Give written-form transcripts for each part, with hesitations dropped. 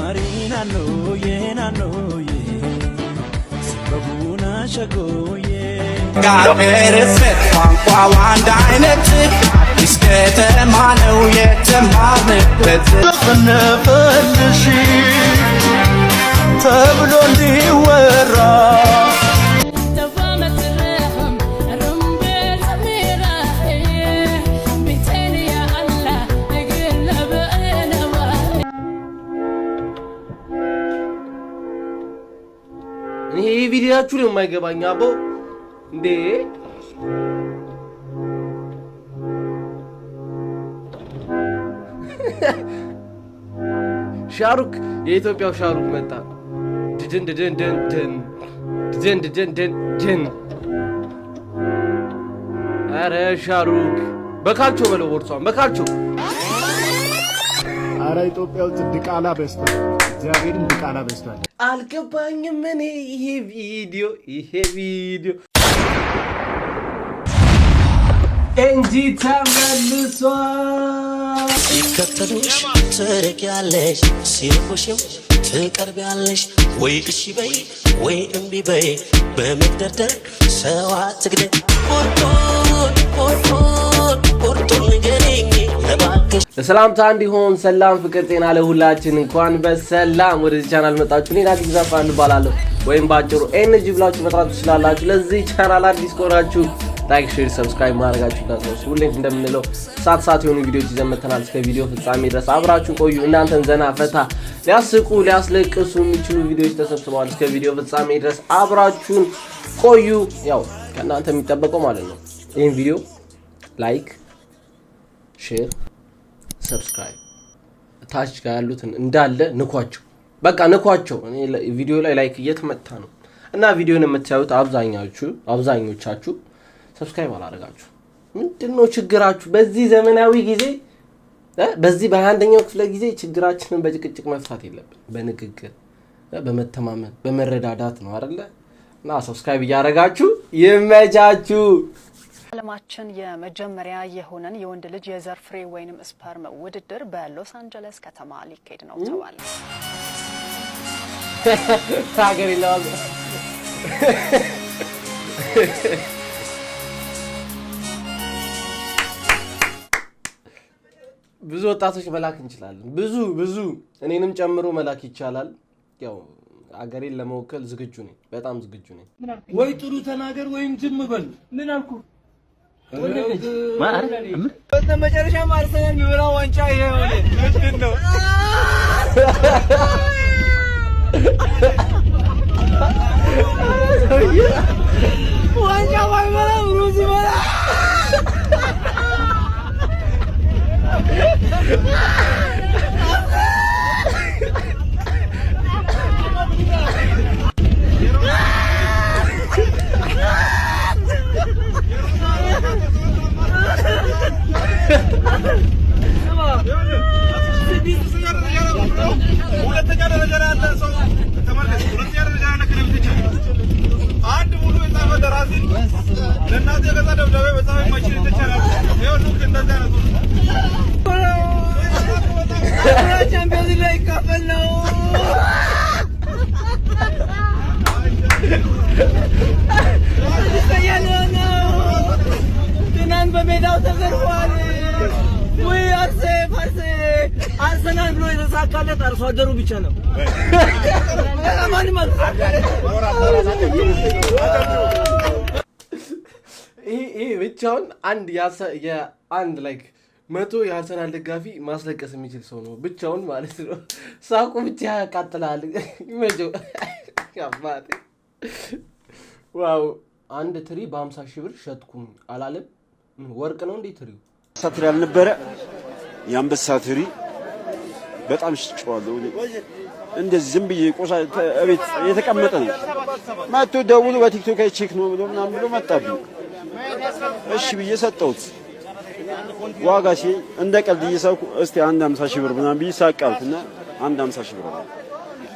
Marinano ye Sabuna shagoye Gapereset Kwa wanda inet Iskete manu yete marnebet Nefenshi Tablo liwera ይሄ ቪዲዮአችሁ ነው የማይገባኝ አቦ እንዴ ሻሩክ የኢትዮጵያው ሻሩክ መጣ ድን አረ ሻሩክ በካልቾ በለው ወርሷን በካልቾ አረ ኢትዮጵያው ድቃላ በስቷል እግዚአብሔርን ድቃላ በስቷል አልገባኝም እኔ ይሄ ቪዲዮ እንጂ ተመልሷል ሲከተሉሽ ትርቂያለሽ ሲርቁሽም ትቀርቢያለሽ ወይ እሺ በይ ወይ እምቢ በይ በመግደርደር ሰው አትግደል ቁርጡን ንገሪኝ እባክሽ ሰላምታ እንዲሆን ሰላም ፍቅር ጤና ለሁላችን እንኳን በሰላም ወደዚህ ቻናል መጣችሁ እኔ ዳጊ ዘፋን እባላለሁ ወይም ባጭሩ ኤንጂ ብላችሁ መጥራት ትችላላችሁ ለዚህ ቻናል አዲስ ከሆናችሁ ላይክ ሼር ሰብስክራይብ ማድረጋችሁ እንዳትረሱ ሁሌም እንደምንለው ሰዓት የሆኑ ቪዲዮዎች ይዘን መተናል እስከ ቪዲዮ ፍጻሜ ድረስ አብራችሁ ቆዩ እናንተን ዘና ፈታ ሊያስቁ ሊያስለቅሱ የሚችሉ ቪዲዮዎች ተሰብስበዋል እስከ ቪዲዮ ፍጻሜ ድረስ አብራችሁን ቆዩ ያው ከእናንተ የሚጠበቀው ማለት ነው ይሄን ቪዲዮ ላይክ ሼር ሰብስክራይብ ታች ጋር ያሉትን እንዳለ ንኳቸው በቃ ንኳቸው እኔ ቪዲዮ ላይ ላይክ እየተመታ ነው እና ቪዲዮን የምታዩት አብዛኞቻችሁ ሰብስክራይብ አላደረጋችሁ ምንድነው ችግራችሁ በዚህ ዘመናዊ ጊዜ በዚህ በ21ኛው ክፍለ ጊዜ ችግራችንን በጭቅጭቅ መፍታት የለብን በንግግር በመተማመን በመረዳዳት ነው አይደለ እና ሰብስክራይብ ያደረጋችሁ ይመቻችሁ ዓለማችን የመጀመሪያ የሆነን የወንድ ልጅ የዘር ፍሬ ወይንም ስፐርም ውድድር በሎስ አንጀለስ ከተማ ሊካሄድ ነው ተባለ ታገሪ ላው ብዙ ወጣቶች መላክ እንችላለን ብዙ እኔንም ጨምሮ መላክ ይቻላል ያው አገሬን ለመወከል ዝግጁ ነኝ በጣም ዝግጁ ነኝ ወይ ጥሩ ተናገር ወይም ዝም በል ምን አልኩ መጨረሻ ማርሰናል የሚበላው ዋንጫ ይሄ ሆነ ምንድነው ዋንጫ ባይበላ ሩዝ ይበላ አርሰናል ብሎ የተሳካለት አርሶ አደሩ ብቻ ነው ማንም ይሄ ብቻውን አንድ ላይክ 100 የአርሰናል ደጋፊ ማስለቀስ የሚችል ሰው ነው ብቻውን ማለት ነው ሳቁ ብቻ ያቃጥላል ይመጀው ያባቴ ዋው አንድ ትሪ በ50 ሺህ ብር ሸጥኩኝ አላለም ወርቅ ነው እንዴ ትሪው ሳትሪ ያልነበረ ያንበሳ ትሪ በጣም ሽጫዋለሁ እንደዚህ ዝም ብዬ ቆሳ እቤት የተቀመጠ ነው ማቶ ደውሎ በቲክቶክ ላይ ቼክ ነው ብሎ መጣብኝ እሺ ብዬ ሰጠሁት ዋጋ ሲ እንደ ቀልድ እየሳኩ እስቲ 150 ሺህ ብር ምናምን ብዬ ሳቃልኩና 150 ሺህ ብር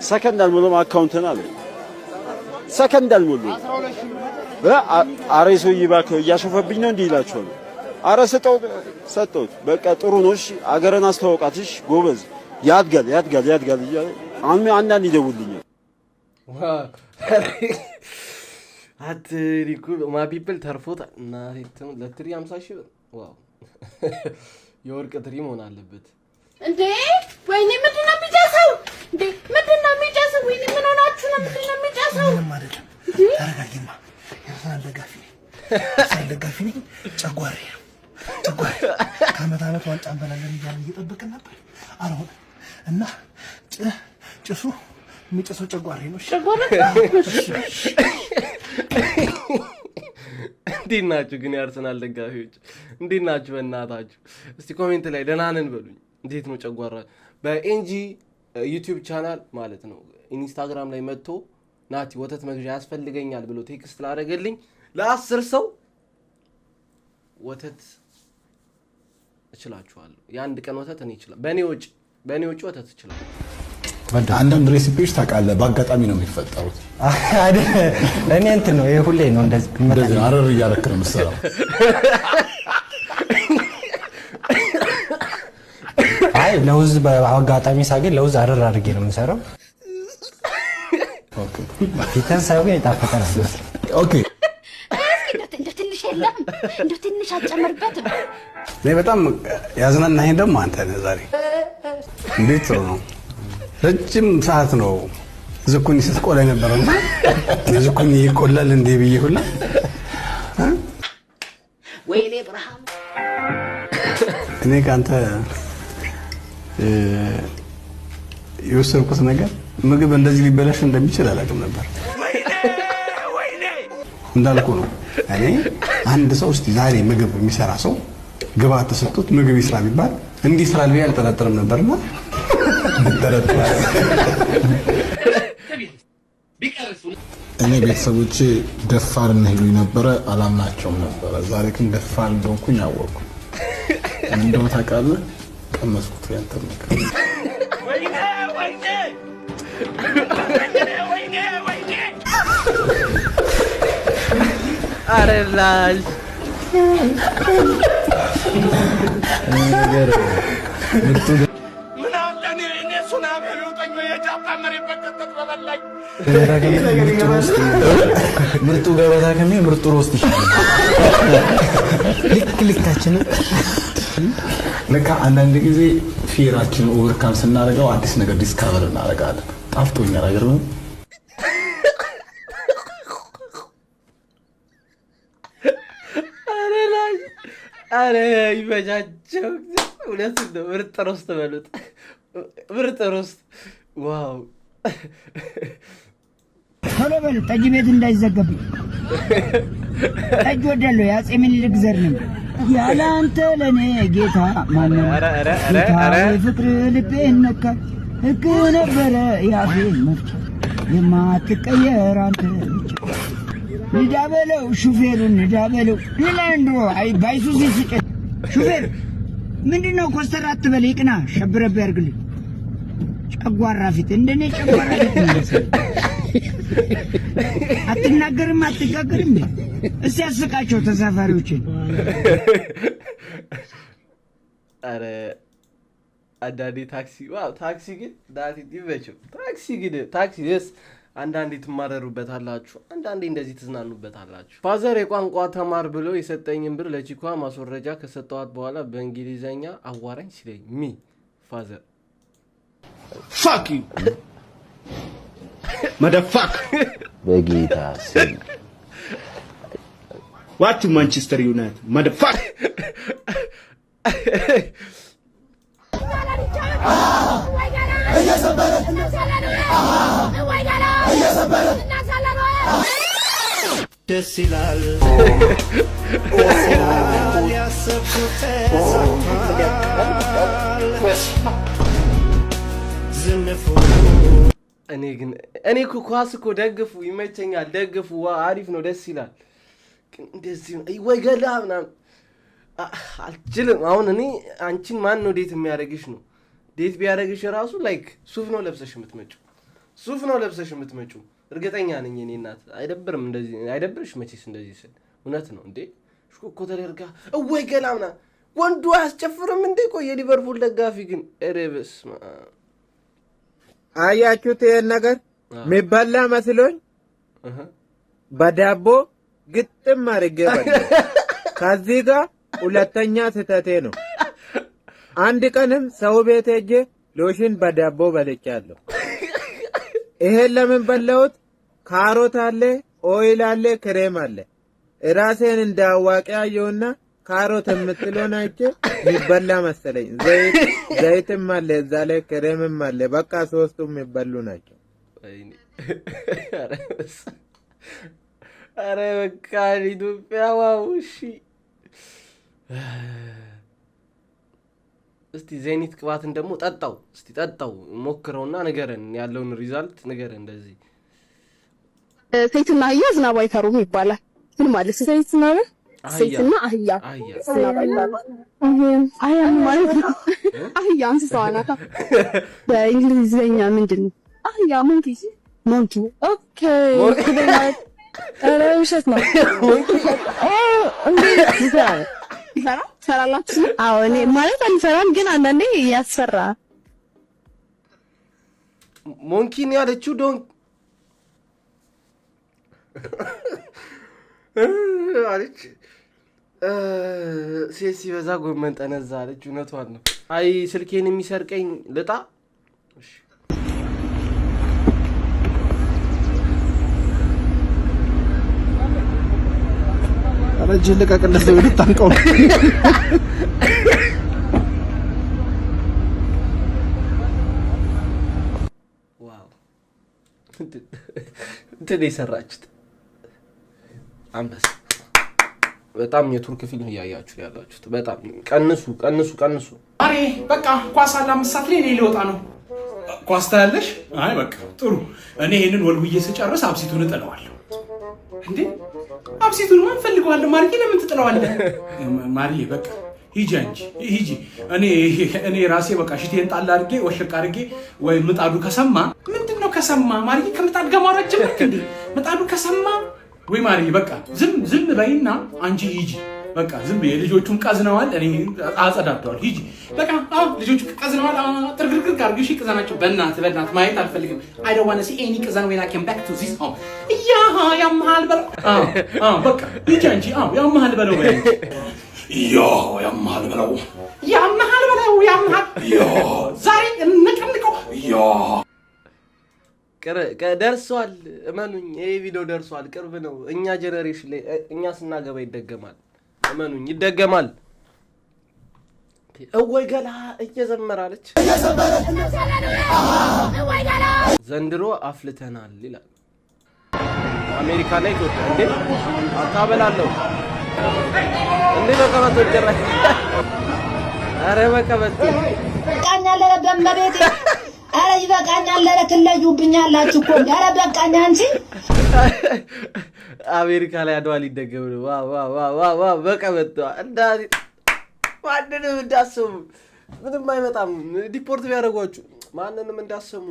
ሰከንድ አልሞላም አካውንትን አለ ሰከንድ አልሞላም አሬሶ ይባከው እያሾፈብኝ ነው እንዴ ይላችኋል አረ ሰጠሁት በቃ ጥሩ ነው እሺ አገረን አስተዋውቃትሽ ጎበዝ ያድጋል እያለ አሁን አንዳንድ ይደውልኛል። አትሪኩ ማ ፒፕል ተርፎታል እና ለትሪ 50 ሺህ ብር ዋው የወርቅ ትሪ መሆን አለበት እንዴ ወይኔ ምንድነው የሚጨሰው እንዴ ምንድነው የሚጨሰው ወይኔ ምን ሆናችሁ ነው ምንድነው የሚጨሰው ምንም አይደለም ተረጋጊማ የርሳን ደጋፊ ነኝ ጨጓሬ ነው ጨጓሬ ከዓመት ዋንጫ እንበላለን እያልን እየጠበቅን ነበር አሁን እና ጭሱ የሚጨሰው ጨጓሬ ነው ጨጓሬ እንዴት ናችሁ ግን የአርሰናል ደጋፊዎች እንዴት ናችሁ በእናታችሁ እስቲ ኮሜንት ላይ ደህና ነን በሉኝ እንዴት ነው ጨጓራ በኤንጂ ዩቲዩብ ቻናል ማለት ነው ኢንስታግራም ላይ መጥቶ ናቲ ወተት መግዣ ያስፈልገኛል ብሎ ቴክስት ላደረገልኝ ለ10 ሰው ወተት እችላችኋለሁ የአንድ ቀን ወተት እኔ ይችላል በእኔ ወጪ ወተት እችላለሁ አንዳንድ ሬሲፒዎች ታውቃለህ በአጋጣሚ ነው የሚፈጠሩት እኔ እንትን ነው ይሄ ሁሌ ነው እንደዚህ አረር እያደረክ ነው የምትሰራው አይ ለውዝ በአጋጣሚ ሳገኝ ለውዝ አረር አድርጌ ነው የምሰራው ኦኬ ፊተን ሳይሆን ይጣፈጣል ኦኬ እንደ ትንሽ የለም እንደ ትንሽ አጨምርበት እኔ በጣም ያዝናናኝ ደግሞ አንተ ነህ ዛሬ እንዴት ነው ረጅም ሰዓት ነው ዝኩኒ ስትቆላ ነበርና ዝኩኒ ይቆላል እንዴ ብዬ ሁላ ወይኔ ብርሃን እኔ ካንተ የወሰድኩት ነገር ምግብ እንደዚህ ሊበላሽ እንደሚችል አላውቅም ነበር እንዳልኩ ነው እኔ አንድ ሰው እስቲ ዛሬ ምግብ የሚሰራ ሰው ግብአት ተሰጥቶት ምግብ ይስራ ቢባል እንዲህ ስራ ሊያ አልጠረጠርም ነበርና እኔ ቤተሰቦቼ ደፋር ነህ ይሉኝ ነበረ አላምናቸውም ነበረ ዛሬ ግን ደፋር እንደሆንኩኝ አወቅኩ እንደው ታውቃለህ ቀመስኩት ያንተ ነገር አረላሽ ነገር ምርጡ ገበታ ከሚ ምርጡ ሮስት ይሻላል ልክልካችን ለካ አንዳንድ ጊዜ ፊራችን ኦቨርካም ስናደርገው አዲስ ነገር ዲስካቨር እናደርጋለን ጣፍጦኛል አይደል አረ ይበጃቸው ሁለት ነው ምርጥ ሮስት በሉት ምርጥ ሮስት ዋው ቶሎ በል ጠጅ ቤት እንዳይዘገብኝ ጠጅ ወዳለው የአፄ ምኒልክ ዘር ነው ያለ አንተ ለኔ ጌታ ማነው ፍቅር ልቤን ነካ ህግ ነበረ ያፌን መፍቻ የማትቀየር አንተ ብቻ ንዳ በለው ሹፌሩን ንዳ በለው ሌላንድሮ አይ ባይሱዚ ሲቀ ሹፌር ምንድነው ኮስተር አትበል ይቅና ሸብረብ ያርግልኝ ጨጓራ ፊት እንደኔ ጨጓራ ፊት ነው አትናገርም አትጋገርም እስቲ ያስቃቸው ተሳፋሪዎችን አረ አዳዲ ታክሲ ዋው ታክሲ ግን ዳቲ ዲቨቸው ታክሲ yes አንዳንዴ ትማረሩበታላችሁ አንዳንዴ እንደዚህ ትዝናኑበታላችሁ ፋዘር የቋንቋ ተማር ብሎ የሰጠኝን ብር ለቺኳ ማስወረጃ ከሰጠዋት በኋላ በእንግሊዘኛ አዋራኝ ሲለኝ ሚ ፋዘር fuck you motherfucker በጌታ ስም what to Manchester United motherfucker ደስ ይላል ያሰብኩት ዝንፉ እኔ እኮ ኳስ እኮ ደግፉ ይመቸኛል ደግፉ አሪፍ ነው ደስ ይላል ግን እንደዚህ ነው ወይ ገላ ምናምን አልችልም አሁን እኔ አንቺን ማን ነው ዴት የሚያደርግሽ ነው ዴት ቢያደርግሽ ራሱ ላይክ ሱፍ ነው ለብሰሽ የምትመጪው እርግጠኛ ነኝ እኔ እናት አይደብርም እንደዚህ አይደብርሽ መቼስ እንደዚህ ስል እውነት ነው እንዴ ሽኮኮ ተደርጋ ወይ ገላ ምናምን ወንዱ አያስጨፍርም እንዴ ቆይ የሊቨርፑል ደጋፊ ግን እረብስ አያችሁት ይሄን ነገር የሚበላ መስሎኝ በዳቦ ግጥም አድርጌ በላ። ከዚህ ጋር ሁለተኛ ስህተቴ ነው። አንድ ቀንም ሰው ቤት ሄጄ ሎሽን በዳቦ በልቻለሁ። ይሄን ለምን በላሁት? ካሮት አለ፣ ኦይል አለ፣ ክሬም አለ። ራሴን እንዳዋቂ አየሁና ካሮት የምትለውን አይቼ የሚበላ መሰለኝ። ዘይትም አለ እዛ ላይ ክሬምም አለ። በቃ ሶስቱም የሚበሉ ናቸው። አረ በቃ ኢትዮጵያ ዋው! እሺ እስቲ ዜኒት ቅባትን ደግሞ ጠጣው። እስቲ ጠጣው ሞክረውና ንገረን፣ ያለውን ሪዛልት ንገረን። እንደዚህ ሴትና አህያ ዝናብ አይፈሩም ይባላል። ምን ማለት ነው? ሴትና አህያ ዝናብ አይፈሩም። አህያ ማለት ነው። አህያ እንስሳዋ ናት። በእንግሊዝኛ ምንድን ነው አህያ? ሞንኪ። ኦኬ ኧረ ውሸት ነው። ትፈራላችሁ? አዎ እኔ ማለት አንፈራም፣ ግን አንዳንዴ ያስፈራ። ሞንኪን ያለችው አለች። ሴት ሲበዛ ጎመን ጠነዛ አለች። እውነቷን ነው። አይ ስልኬን የሚሰርቀኝ ልጣ። ረጅም ልቀቅለት ነው ልታንቀው። ዋው እንትን የሰራችሁት አንበሳ። በጣም የቱርክ ፊልም እያያችሁ ያላችሁት። በጣም ቀንሱ። አሬ በቃ ኳስ አለ 5 ሰዓት ላይ እኔ ልወጣ ነው። ኳስ ታያለሽ? አይ በቃ ጥሩ። እኔ ይሄንን ወልውዬ ስጨርስ አብሲቱን እጥለዋለሁ። እንዴ አብሲቱን ማን ፈልገዋለሁ? ማርዬ ለምን ትጥለዋለህ? ማርዬ በቃ ሂጂ እንጂ ሂጂ። እኔ ራሴ በቃ ሽቴን ጣል አድርጌ ወሸቅ አድርጌ ወይ ምጣዱ ከሰማ ምንድነው ከሰማ? ማርዬ ከምጣድ ጋር ማውራት ጀመርክ እንዴ? ምጣዱ ከሰማ ወይ ማርዬ በቃ ዝም በይና አንቺ ሂጂ። በቃ ዝም በይ። ልጆቹን ቀዝነዋል፣ እኔ አጸዳዳዋል። ሂጂ በቃ። ልጆቹ ቀዝነዋል፣ ጥርግርግር አድርጊ። እሺ ቅዘናቸው በእናት ማየት አልፈልግም። I don't want to see any ቅዘን when I come back to this home። ያምሃል በለው። በቃ ሂጂ አንቺ። ያምሃል በለው በይ። ያምሃል በለው። ዛሬ እንቀንቀው። ደርሷል። እመኑኝ፣ ይሄ ቪዲዮ ደርሷል። ቅርብ ነው። እኛ ጀነሬሽን ላይ እኛ ስናገባ ይደገማል። እመኑኝ ይደገማል። እወይ ገላ እየዘመራለች ዘንድሮ አፍልተናል ይላል። አሜሪካ ላይ ኢትዮጵያ እንዴ አታበላለሁ እንዴ በቀበቶ ይደረግ። አረ በቀበቶ ቃኛለ በመቤት አረ ይበቃኛል። ለትለዩብኛላችሁ እኮ አረ በቃኛ እንጂ አሜሪካ ላይ አድዋ ሊደገም ነው። ዋው በቀበቶ እንዳሪ ማንንም እንዳሰሙ ምንም አይመጣም። ዲፖርት ቢያደርጓችሁ ማንንም እንዳሰሙ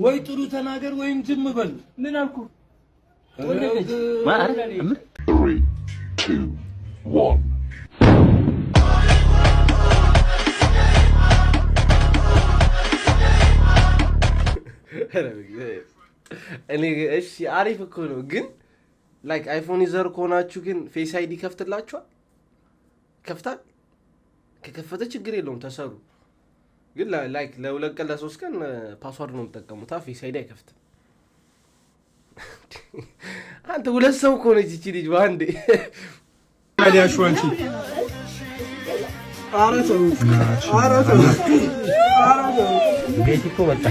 ወይ ጥሩ ተናገር ወይም ዝም በል። ምን አልኩ? 3 2 1 እኔ እሺ አሪፍ እኮ ነው፣ ግን ላይክ አይፎን ዩዘር ከሆናችሁ ግን ፌስ አይዲ ከፍትላችኋል። ከፍታል። ከከፈተ ችግር የለውም ተሰሩ። ግን ላይክ ለ2 ቀን ለ3 ቀን ፓስወርድ ነው የምትጠቀሙት። ፌስ አይዲ አይከፍትም። አንተ ሁለት ሰው እኮ ነች እቺ ልጅ ባንዴ ታዲያሽ አንቺ አራቶ ቤት እኮ በቃ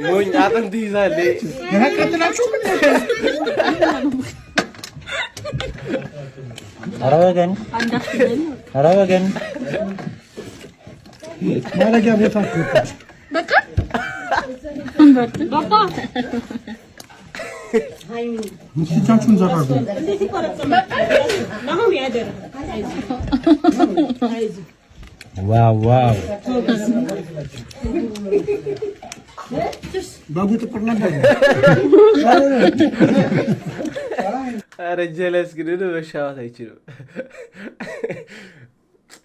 ሞኝ አጥንት ይዛል። ኧረ ወገን ማረጊያ ቦታ በቃ እጃችሁን ዘራጉ። ዋው ዋው ባቡ ጥቁር ነበር። ኧረ ጀለስ ግን መሻወት አይችልም።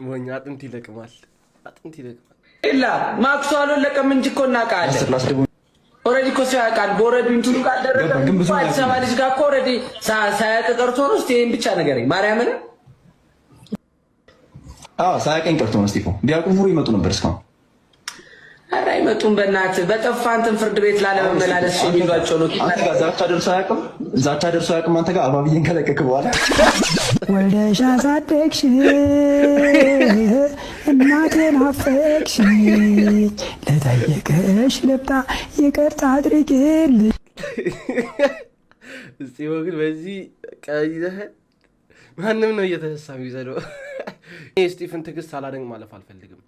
ሞኛ አጥንት ይለቅማል። ኢላ ማክሷሎ ለቀም እንጂ እኮ እናውቃለን። ኦሬዲ እኮ ሰው ያውቃል። በኦሬዲ እንትኑ ጋር ደረገ አዲስ አበባ ልጅ ጋር እኮ ኦሬዲ ሳያውቅ ቀርቶ ነው። እስኪ ይሄን ብቻ ነገረኝ ማርያምን። ሳያውቀኝ ቀርቶ ነው። እስጢፎ ቢያውቁ ኑሮ ይመጡ ነበር እስካሁን። ኧረ አይመጡም። በእናትህ በጠፋ እንትን ፍርድ ቤት ላለመመላለስ የሚሏቸው ነው። አንተ ጋር ዛቻ ደርሶ አያውቅም። አንተ ጋር አባብዬን ከለቀክ በኋላ ወልደሽ አሳደግሽ እናቴን አፈቅሽ ለጠየቀሽ ልብጣ ይቅርታ አድርጌልሽ። እስጢፎ ግን በዚህ ቀይዘህ ማንም ነው እየተነሳ የሚዘለው። ስቲፍን ትዕግስት ሳላደንቅ ማለፍ አልፈልግም።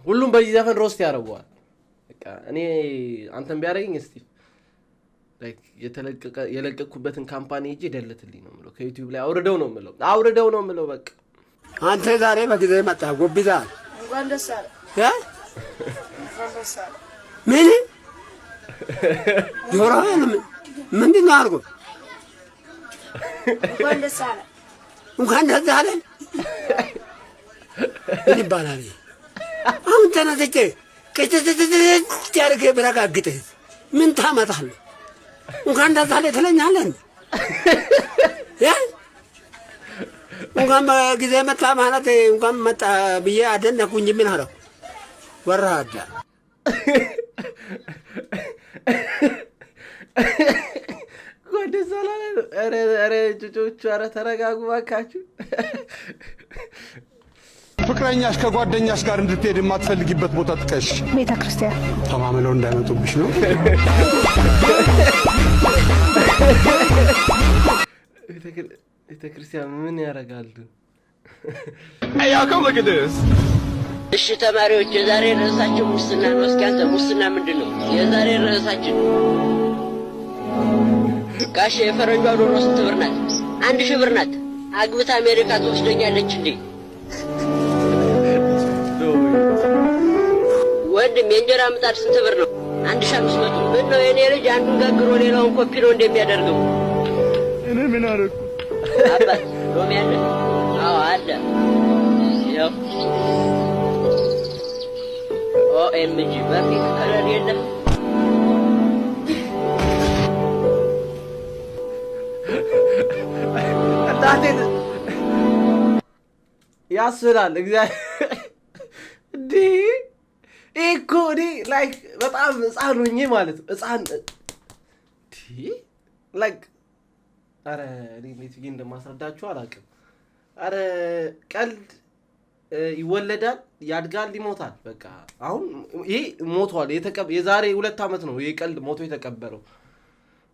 ሁሉም በዚህ ዘፈን ሮስት ያደርገዋል። በቃ እኔ አንተን ቢያደርገኝ ስቲፍ ላይክ የለቀኩበትን ካምፓኒ ሄጄ ደለትልኝ ነው የምለው። ከዩቲዩብ ላይ አውርደው ነው የምለው። በቃ አንተ ዛሬ በጊዜ መጣ ጎብዛል። እንኳን ደስ አለ ምን ጆሮህን ምንድን ነው አድርጎ እንኳን ደስ አለ ምን ይባላል? አሁን ተነስቼ ቅጭጭጭጭ ያድርገህ ብረጋግጥህ ምን ታመጣለህ? እንኳን ደስ አለ ትለኛለህ? እንኳን በጊዜ መጣ ማለት እንኳን መጣ ብዬ አደነኩኝ። ምን አለው ወራዳ ወደ ሰላም ኧረ ጩጮቹ ኧረ ተረጋጉ እባካችሁ። ፍቅረኛሽ ከጓደኛሽ ጋር እንድትሄድ የማትፈልጊበት ቦታ ጥቀሽ። ቤተ ክርስቲያን ተማምለው እንዳይመጡብሽ ነው። ቤተ ክርስቲያን ምን ያደርጋሉ? እሺ ተማሪዎች የዛሬ ርዕሳችን ሙስና ነው። እስኪ አንተ ሙስና ምንድን ነው? የዛሬ ርዕሳችን ጋሼ የፈረንጇ ዶሮ ስንት ብር ናት? 1000 ብር ናት። አግብታ አሜሪካ ትወስደኛለች እንዴ? ወንድም የእንጀራ ምጣድ ስንት ብር ነው? 1500። ምን ነው የኔ ልጅ አንዱን ጋግሮ ሌላውን ኮፒ ነው እንደሚያደርገው? እኔ ምን አደረኩ? አባት ሎሚ አለ? አዎ አለ። ያው ኦኤምጂ በፊት ከለር የለም። እንዳቴ ያስላል እግዚአብሔር እንዴ! እኮ እኔ ላይክ በጣም ህፃን ሆኜ ማለት ነው ህፃን ላይክ አረ እኔ እንዴት ብዬ እንደማስረዳችሁ አላውቅም። አረ ቀልድ ይወለዳል፣ ያድጋል፣ ይሞታል። በቃ አሁን ይሄ ሞቷል። የዛሬ 2 ዓመት ነው ይሄ ቀልድ ሞቶ የተቀበረው።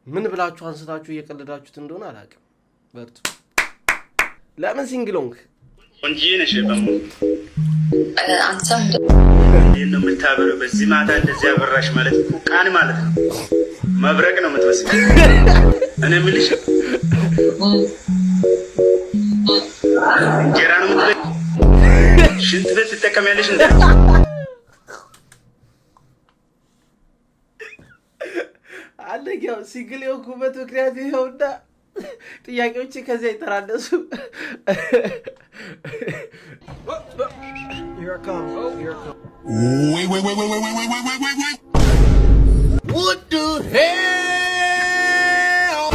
ምን ብላችሁ አንስታችሁ እየቀለዳችሁት እንደሆነ አላውቅም። በርቱ። ለምን ሲንግሎንግ ወንጂ ነሽ በሙ አንተ እንዴት ነው የምታበረው? በዚህ ማታ እንደዚህ አበራሽ ማለት ቃን ማለት ነው። መብረቅ ነው የምትመስለው። እኔ የምልሽ እንጀራ ነው የምትበይ? ሽንት ቤት ትጠቀሚያለሽ እንዴ? አለኛው ሲንግል የሆንኩበት ምክንያት ይኸውና ጥያቄዎቼ ከዚያ ይተራነሱ። What the hell?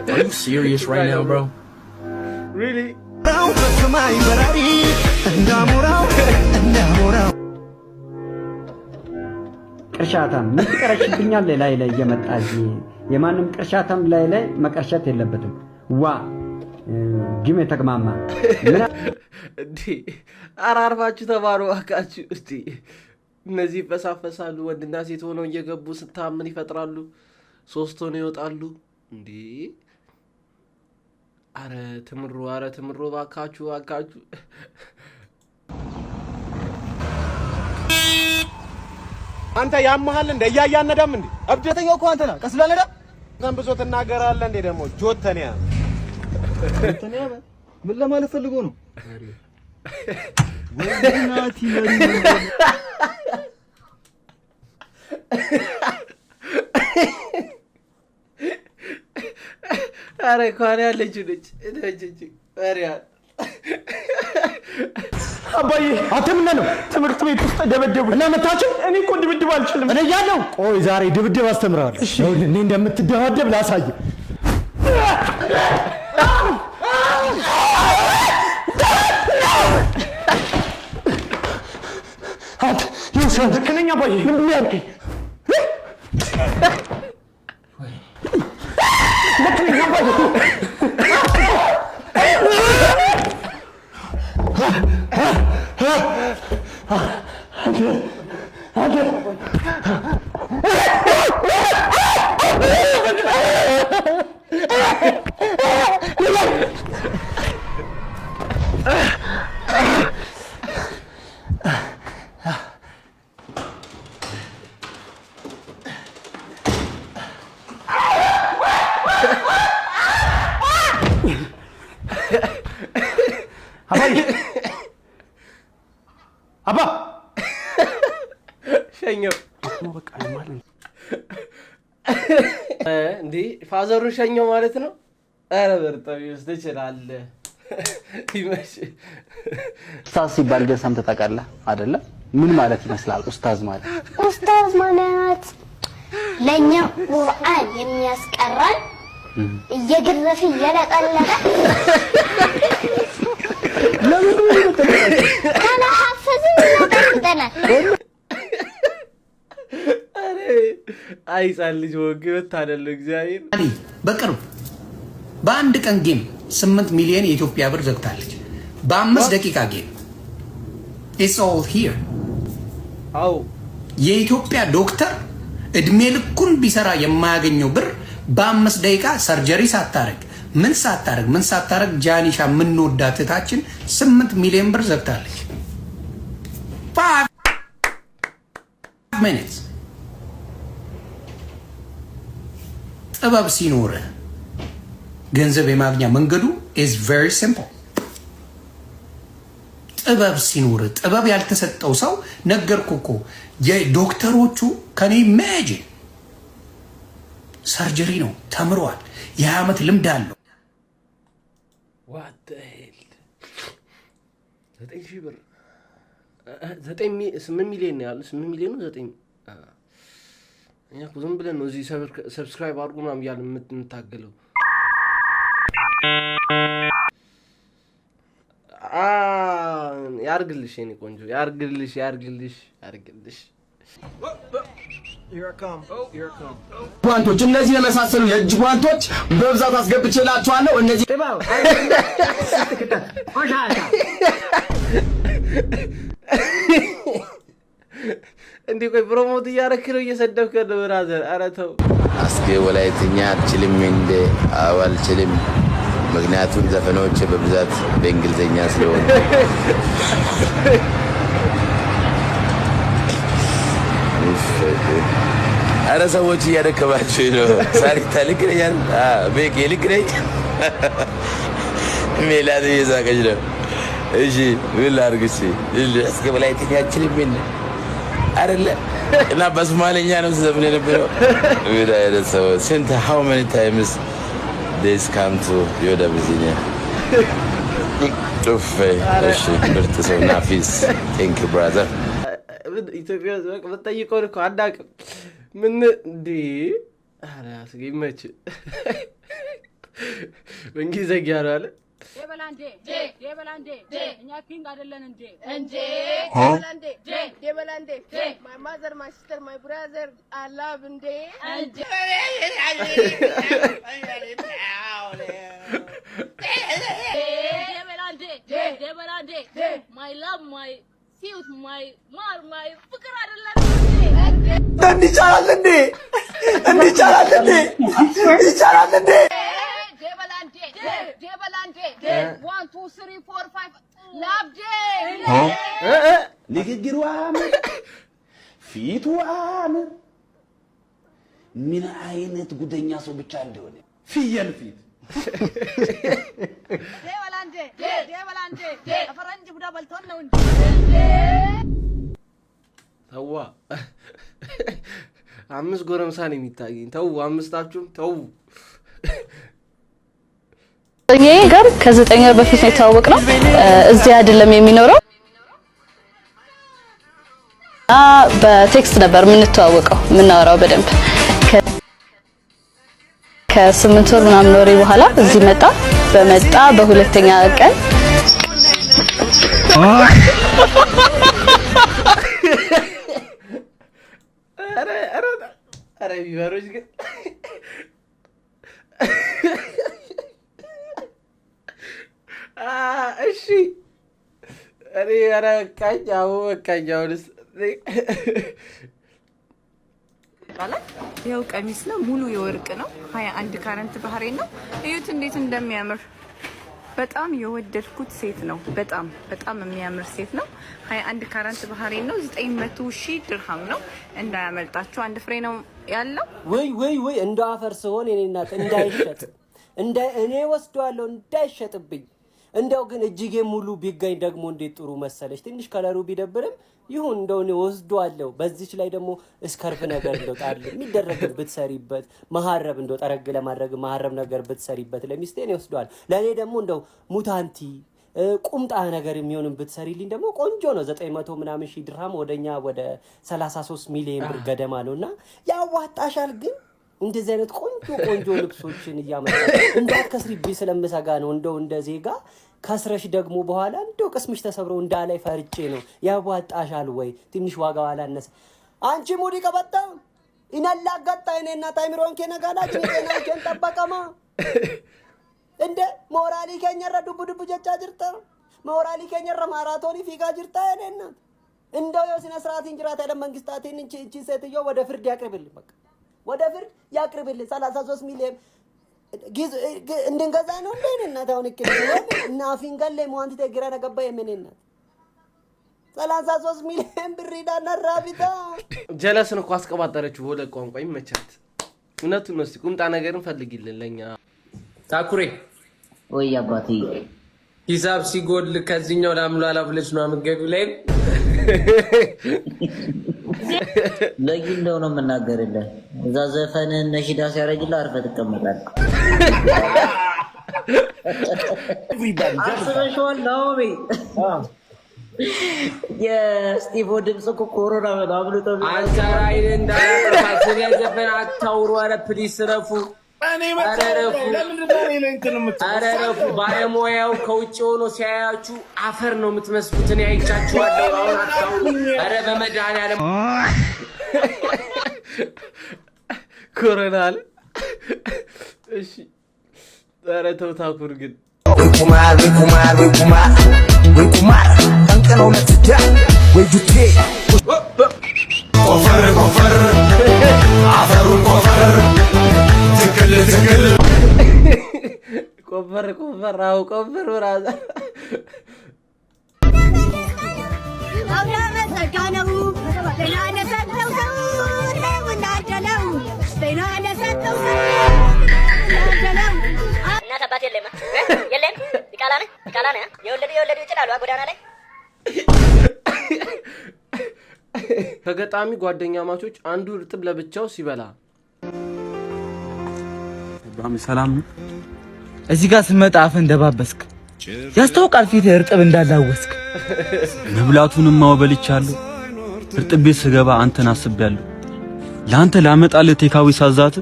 Are you serious right now, bro? Really? ቅርሻታም ምን ትቀረሽብኛል? ላይ እየመጣች የማንም ቅርሻታም ላይ መቀርሸት የለበትም። ዋ ጅም የተግማማ እንዴ! አራርፋችሁ ተማሩ አካችሁ። እስቲ እነዚህ ይፈሳፈሳሉ። ወንድና ሴት ሆነው እየገቡ ስታምን ይፈጥራሉ። 3 ሆነው ይወጣሉ እንዴ! አረ ትምሮ ባካችሁ። አንተ ያመሃል እንደ እያያነዳም እንዴ አብደተኛው እኮ አንተ ነህ። ቀስ ብለህ ነዳ። ብዙ ትናገራለህ እንዴ ደግሞ ጆተኒያ ጆተኒያ ምን ለማለት ፈልጎ ነው? ወይናቲ መሪ አረ ኳሪ ያለች ልጅ እደጅ አሪያ አባዬ አተምና ነው ትምህርት ቤት ውስጥ ደበደቡ እና መታችሁ። እኔ እኮ ድብድብ አልችልም እኔ ያለው። ቆይ ዛሬ ድብድብ አስተምራለሁ። እሺ እኔ እንደምትደባደብ ላሳይ። አት ይውሰን ከነኛ አባዬ ምን ያርኩኝ ለከነኛ አባዬ አባ ሸኘው በቃ ማለት እንዴ ፋዘሩ ሸኘው ማለት ነው። አረ በርጣው ይወስድ ይችላል ይመሽ ኡስታዝ ሲባል ግን ሰምተህ ታውቃለህ አይደለ? ምን ማለት ይመስላል ኡስታዝ ማለት? ኡስታዝ ማለት ለኛ ቁርአን የሚያስቀራን እየገረፈ እየለቀለቀ ለምን ካላ ሐፍዝን ተጠናል። አሬ አይሳል ልጅ ወግበት አይደለም እግዚአብሔር በቅርብ በአንድ ቀን ጌም 8 ሚሊዮን የኢትዮጵያ ብር ዘግታለች። በ5 ደቂቃ ጌም it's all here። አው የኢትዮጵያ ዶክተር እድሜ ልኩን ቢሰራ የማያገኘው ብር በ5 ደቂቃ ሰርጀሪ ሳታረግ ምን ሳታረግ ጃኒሻ ምን ወዳት እህታችን 8 ሚሊዮን ብር ዘግታለች። 5 minutes ጥበብ ሲኖር ገንዘብ የማግኛ መንገዱ is very simple። ጥበብ ሲኖር ጥበብ ያልተሰጠው ሰው ነገርኩ እኮ የዶክተሮቹ ከኔ ኢማጂን ሰርጀሪ ነው ተምሯል። የ20 ልምድ አለው። what the hell 9 ሺህ ብር 8 ሚሊዮን ያለው 8 ሚሊዮን ነው 9 እኛ ዝም ብለን ነው እዚህ ሰብስክራይብ አድርጉ ምናምን እያልን የምንታገለው። ያርግልሽ የኔ ቆንጆ ያርግልሽ ጓንቶች እነዚህ የመሳሰሉ የእጅ ጓንቶች በብዛት አስገብቼላችኋለሁ። እነዚህ እንዴ ቆይ ፕሮሞት እያደረክ ነው እየሰደብከ ነው ብራዘር። ኧረ ተው አስጌ ወላይትኛ አልችልም እንደ አልችልም፣ ምክንያቱም ዘፈኖች በብዛት በእንግሊዝኛ ስለሆነ። ኧረ ሰዎች እያደከማችሁ ነው። ሳሪታ ልክ ነኝ ቤቄ ልክ ነኝ። ሜላት እየሳቀች ነው። እሺ ምን ላድርግ? እስኪ ወላይትኛ አልችልም እንደ አይደለ እና በሶማሌኛ ነው ዘፈን የነበረው። ወደ አይደሰው ስንት how many times this come to your Virginia ጡፌ እሺ ምርጥ ሰው ናፊስ thank you brother። ኢትዮጵያ ዘቅ በጠይቀው እኮ አዳቅም ምን እንዴ አረ አስገይመች በእንግሊዝኛ ነው አለ ደበላንዴ እኛ ኪንግ አይደለን እንዴ ደበላንዴ my mother my sister my brother I love እንዴ ደበላንዴ my love my cute my mar my ፍቅር አይደለን እንዴ ይቻላል እንዴ ደበላንዴ 1 2 3 4 5 love day ንግግሩ ፊቱ አያምር። ምን አይነት ጉደኛ ሰው ብቻ እንደሆነ ፍየል ፊት ተዋ 5 ጎረምሳ ነው የሚታየኝ። ተው 5ታችሁም ተው። ይሄ ጋር ከ9 ወር በፊት ነው የተዋወቅነው። እዚህ አይደለም የሚኖረው። በቴክስት ነበር የምንተዋወቀው የምናወራው በደንብ። ከ8 ወር ምናምን ወሬ በኋላ እዚህ መጣ። በመጣ በሁለተኛ ቀን አረ ቢበሮች ግን እሺ እኔ ኧረ በቃኝ አሁንስ ይኸው ቀሚስ ነው፣ ሙሉ የወርቅ ነው። 21 ካረንት ባህሬ ነው። እዩት እንዴት እንደሚያምር። በጣም የወደድኩት ሴት ነው። በጣም የሚያምር ሴት ነው። 21 ካረንት ባህሬ ነው። 900,000 ድርሃም ነው። እንዳያመልጣችሁ። አንድ ፍሬ ነው ያለው። ወይ እንደ አፈር ሲሆን የኔ እናት እንዳይሸጥ እኔ ወስደዋለሁ እንዳይሸጥብኝ። እንደው ግን እጅጌ ሙሉ ቢገኝ ደግሞ እንዴት ጥሩ መሰለሽ። ትንሽ ከለሩ ቢደብርም ይሁን እንደው እኔ ወስደዋለሁ። በዚች ላይ ደግሞ እስከርፍ ነገር እንደው ጣል የሚደረግ ብትሰሪበት መሐረብ እንደው ጠረግ ለማድረግ መሐረብ ነገር ብትሰሪበት ለሚስቴ ነው ወስደዋል። ለኔ ደግሞ እንደው ሙታንቲ ቁምጣ ነገር የሚሆን ብትሰሪልኝ ደግሞ ቆንጆ ነው። 900 ምናምን ሺህ ድርሃም ወደኛ ወደ 33 ሚሊዮን ብር ገደማ ነውና ያዋጣሻል። ግን እንደዚህ አይነት ቆንጆ ልብሶችን እያመጣ እንዳትከስሪብኝ ስለምሰጋ ነው። እንደው እንደ ዜጋ ከስረሽ ደግሞ በኋላ እንደው ቅስምሽ ተሰብረው እንዳላይ ፈርጬ ነው። ያዋጣሻል ወይ ትንሽ ዋጋው አላነሰ። አንቺ ሙዲ ቀበጣ ኢናላጋጣ እኔና ታይምሮን ከነጋላች ነቴናችን ተጠበቀማ እንደ ሞራሊ ከኘረ ዱብ ጀቻ ጅርታ ሞራሊ ከኘረ ማራቶኒ ፊጋ ጅርታ እኔና እንደው የስነ ስርዓት እንጅራት ያለ መንግስታቴን እንቺ ሴትዮ ወደ ፍርድ ያቅርብልኝ። በቃ ወደ ፍርድ ያቅርብልኝ። 33 ሚሊዮን እንድንገዛ ነው እንደኔና ታውን እና ፊንገለ ሞንት ተግራ ነገባ የምንና 33 ሚሊዮን ብር ዳና ራቢታ ጀለስን እኮ አስቀባጠረችው። ወደ ቋንቋ ይመቻት። እውነቱን ነው። እስቲ ቁምጣ ነገርን ፈልጊልን ለኛ። ታኩሬ ወይ አባቴ ሂሳብ ሲጎል ከዚህኛው ላምላላ ብለሽ ነው አመገቢው ላይ ለጊንደው ነው የምናገርልህ። እዛ ዘፈን ነሽዳ ሲያረጅልህ አርፈህ ትቀመጣለህ። አስበሽዋል ነው የስቲቮ ድምፅ እኮ ኮሮና አብልጦ አንተ ራይን እንዳያጠፋ ስለ ዘፈን አታውሩ። ኧረ ፕሊስ ረፉ። አረረፉ ባለሙያው ከውጭ ሆኖ ሲያያችሁ አፈር ነው የምትመስሉት። እኔ አይቻችኋለሁ። አሁን አታውሩ። ኧረ በመድኃኒዓለም ኮሮና አለ። እሺ ኧረ ተው ታኩር ግን ቁማር አንቀነው ለትዳ ወይ ጁቴ ቆፈር አፈሩን ቆፈር ቆፈር አው ቆፈር ወራዛ አውራመ ሰጋነው በላነ ሰጠው ነው እንዳደለው በላነ ሰጠው እንዳደለው እናት አባት የለም ይቃላ ነህ የወለዱ ይችላሉ ጎዳና ላይ ከገጣሚ ጓደኛ ማቾች አንዱ እርጥብ ለብቻው ሲበላ ሰላም እዚህ ጋር ስመጣ አፈ እንደባበስክ ያስታውቃል። ፊት እርጥብ እንዳላወስክ መብላቱንም ማወበልቻለሁ። እርጥብ ቤት ስገባ አንተን አስቤያለሁ። ለአንተ ላመጣልህ ቴካዊ ሳዛት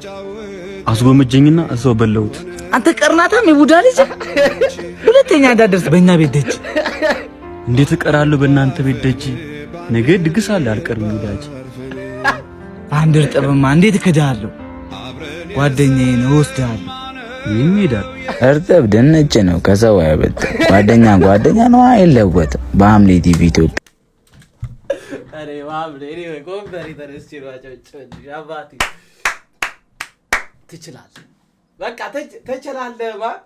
አስጎመጀኝና እዛው በለውት። አንተ ቀርናታም የቡዳ ልጅ ሁለተኛ እንዳደርስ በእኛ ቤት ደጅ። እንዴት እቀራለሁ በእናንተ ቤት ደጅ? ነገ ድግስ አለ አልቀርም ወዳጅ። አንድ እርጥብማ እንዴት እከዳለሁ? ጓደኛዬ ነው ወስዳለሁ። ይሄዳል። እርጥብ ድንች ነው ከሰው አይበልጥ። ጓደኛ ነው አይለወጥም። በሐምሌ ቲቪ ኢትዮጵያ አሬ ዋብለ እኔ ኮምፒውተር ተነስቼ ነው አጨብጭበልሽ። አባቴ ትችላለህ፣ በቃ ትችላለህ። ማን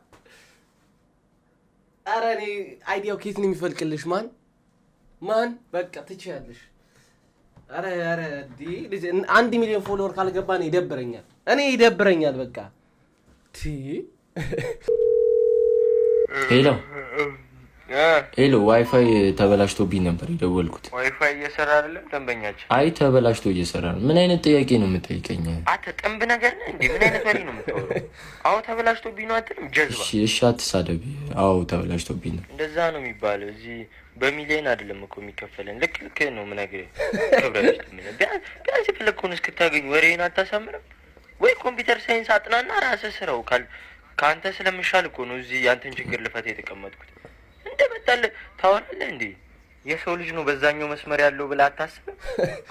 ኧረ እኔ አይዲያው ከየት ነው የሚፈልቅልሽ? ማን በቃ ትችያለሽ። አረ ልጅ 1 ሚሊዮን ፎሎወር ካልገባን ይደብረኛል በቃ ሄሎ ዋይፋይ ተበላሽቶብኝ ነበር የደወልኩት። ዋይፋይ እየሰራ አይደለም ደንበኛችን? አይ ተበላሽቶ እየሰራ ነው። ምን አይነት ጥያቄ ነው የምጠይቀኝ? አንተ ጥንብ ነገር ነህ እንዴ? ምን አይነት ወሬ ነው የምታወራው? አዎ ተበላሽቶብኝ ነው አትልም? ጀዝባ። እሺ አትሳደቢ። አዎ ተበላሽቶብኝ ነው። እንደዛ ነው የሚባለው። እዚህ በሚሊዮን አይደለም እኮ የሚከፈለን። ልክ ነው የምነግርህ። ክብረት ምን ቢያንስ የፈለግከውን እስክታገኝ ወሬን አታሳምርም ወይ? ኮምፒውተር ሳይንስ አጥናና ራስህ ስራው። ከአንተ ስለምሻል እኮ ነው እዚህ ያንተን ችግር ልፈታ የተቀመጥኩት። እንደመጣለ ታወራለህ እንዴ? የሰው ልጅ ነው በዛኛው መስመር ያለው ብለህ አታስብም?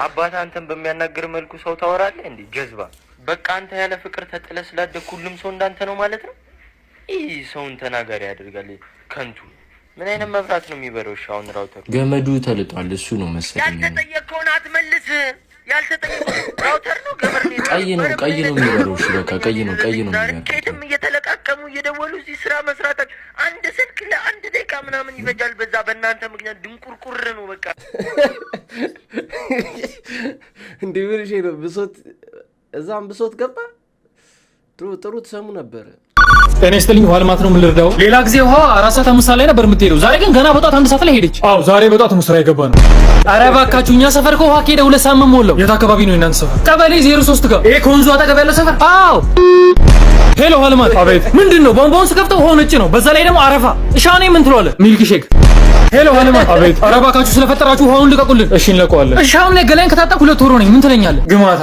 አባታ አንተን በሚያናግር መልኩ ሰው ታወራለህ እንዴ? ጀዝባ። በቃ አንተ ያለ ፍቅር ተጥለህ ስላደግ ሁሉም ሰው እንዳንተ ነው ማለት ነው? ይህ ሰውን ተናጋሪ ያደርጋል። ከንቱ ምን አይነት መብራት ነው የሚበረው? አሁን ራውተር ገመዱ ተልጧል። እሱ ነው መሰለኝ። ያልተጠየቅከውን አትመልስ። ያልተጠየቀው ራውተር ነው ገመድ ነው? ቀይ ነው የሚበረው። እሺ በቃ ቀይ ነው የሚበረው። ከየትም እየተለቃቀሙ እየደወሉ እዚህ ስራ መስራት አንድ ስልክ ለአንድ ደቂቃ ምናምን ይፈጃል። በዛ በእናንተ ምክንያት ድንቁርቁር ነው በቃ። እንዴ ብርሽ ነው ብሶት፣ እዛም ብሶት ገባ። ጥሩ ትሰሙ ነበር። እኔ ስትልኝ ውሃ ልማት ነው የምልርዳው። ሌላ ጊዜ ውሃ 4 ሰዓት 5 ሰዓት ላይ ነበር የምትሄደው። ዛሬ ግን ገና በጧት 1 ሰዓት ላይ ሄደች። አዎ ዛሬ በጧት ነው ስራ የገባ ነው። ኧረ እባካችሁ እኛ ሰፈር ከውሃ ከሄደ 2 ሰዓት ሞላው። የት አካባቢ ነው የእናንተ ሰፈር? ቀበሌ 03 ጋር። ይሄ ከወንዙ አጠገብ ያለው ሰፈር? አዎ። ሄሎ ውሃ ልማት። አቤት። ምንድነው? ቧንቧውን ስከፍተው ውሃው ነጭ ነው። በዛ ላይ ደግሞ አረፋ። እሻኔ ምን ትሏለ? ሚልክ ሼክ። ሄሎ ውሃ ልማት። አቤት። ኧረ እባካችሁ ስለፈጠራችሁ ውሃውን ልቀቁልን። እሺ እንለቀዋለን። እሺ አሁን ላይ ገላይን ከታጠብኩ 2 ወር ነኝ። ምን ትለኛለህ? ግማታ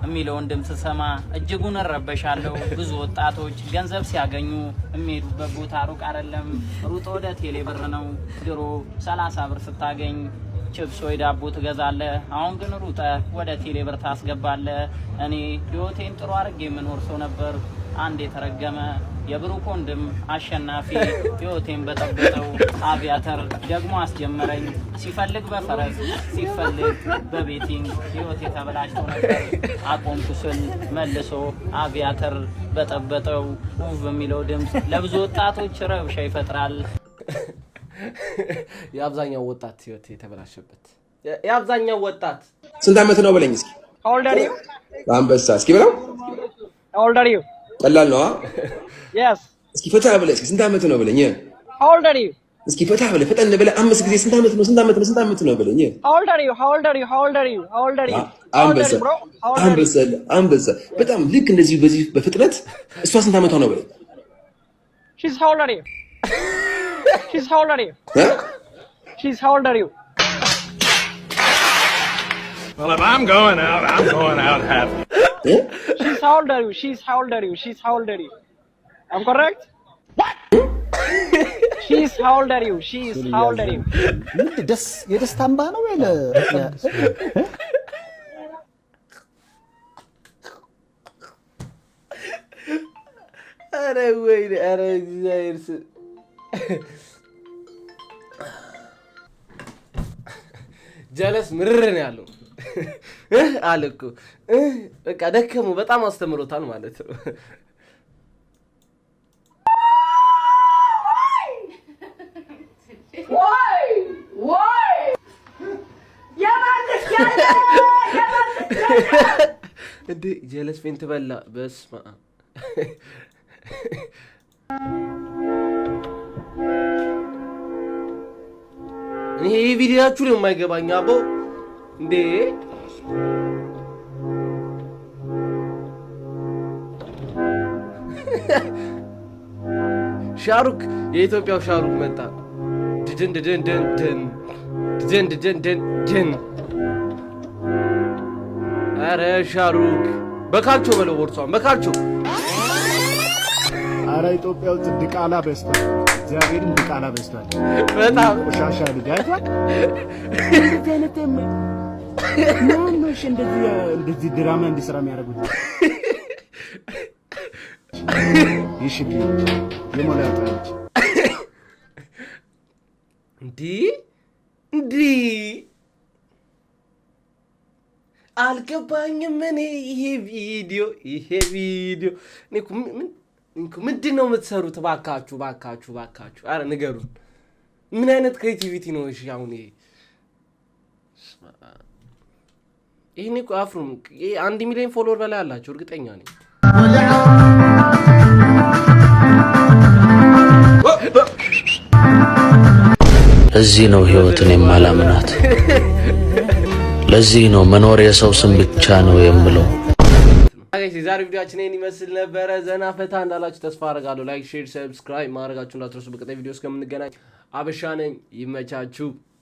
የሚለውን ድምፅ ሰማ እጅጉን እረበሻለሁ። ብዙ ወጣቶች ገንዘብ ሲያገኙ የሚሄዱበት ቦታ ሩቅ አይደለም፣ ሩጦ ወደ ቴሌ ብር ነው። ድሮ 30 ብር ስታገኝ ቺፕስ ወይ ዳቦ ትገዛለህ። አሁን ግን ሩጠ ወደ ቴሌ ብር ታስገባለህ። እኔ ህይወቴን ጥሩ አድርጌ የምኖር ሰው ነበር። አንድ የተረገመ የብሩክ ወንድም አሸናፊ ህይወቴን በጠበጠው። አቪያተር ደግሞ አስጀመረኝ። ሲፈልግ በፈረስ ሲፈልግ በቤቲንግ ህይወቴ ተበላሽቶ ነበር። አቆምኩ ስል መልሶ አቪያተር በጠበጠው። ውብ በሚለው ድምፅ ለብዙ ወጣቶች ረብሻ ይፈጥራል። የአብዛኛው ወጣት ህይወት የተበላሸበት የአብዛኛው ወጣት ስንት ዓመት ነው በለኝ እስኪ። How old are you? አንበሳ እስኪ በለው። How old are you? ቀላል ነው። Yes. እስኪ ፈታ ብለህ እስኪ ስንት ዓመት ነው በለኝ። How old are you? እስኪ ፈታ ብለህ ፈጠን ብለህ 5 ጊዜ ስንት ዓመት ነው በለኝ። How old are you? How old are you? How old are you? How old are you? አንበሳ በጣም ልክ እንደዚህ በዚህ በፍጥነት እሷ ስንት ዓመቷ ነው በለኝ። She's how old are you? She's how old are you? She's how old are you? Well, if I'm going out happy. She's how old are you? She's how old are you? She's how old are you? I'm correct? What? She's how old are you? She's how old are you? የደስታ እንባ ነው ወይ? ኧረ ወይኔ! ኧረ እግዚአብሔር ጀለስ ምርር ነው ያለው አለ እኮ። በቃ ደከሙ። በጣም አስተምሮታል ማለት ነው። እንዴ ጀለስ ፌንት በላ። በስመ አብ ይሄ ቪዲዮአችሁ ነው የማይገባኝ አቦ እንዴ። ሻሩክ የኢትዮጵያው ሻሩክ መጣ። ድን አረ ሻሩክ በካልቾ በለው ቦርሷን በካልቾ። አረ ኢትዮጵያው ድቃላ በስቷል። እግዚአብሔርን ድቃላ በስቷል። በጣም ቆሻሻ ልጅ አይቷል። ማነሽ እንደዚህ ድራማ እንዲሰራ የሚያደርጉት? ይሽግ የሞላጣች እንዲ አልገባኝም። እኔ ይሄ ቪዲዮ ምንድን ነው የምትሰሩት? ባካችሁ አረ ንገሩን። ምን አይነት ክሬቲቪቲ ነው? እሺ አሁን ይሄኔ እኮ አፍሩም 1 ሚሊዮን ፎሎወር በላይ አላቸው እርግጠኛ ነኝ። ለዚህ ነው ህይወትን የማላምናት። ለዚህ ነው መኖር የሰው ስም ብቻ ነው የምለው። ጋይስ የዛሬ ቪዲዮአችን ይሄን ይመስል ነበረ። ዘና ፈታ እንዳላችሁ ተስፋ አደርጋለሁ። ላይክ፣ ሼር፣ ሰብስክራይብ ማድረጋችሁን እንዳትረሱ። በቀጣይ ቪዲዮ እስከምንገናኝ አበሻ ነኝ። ይመቻችሁ።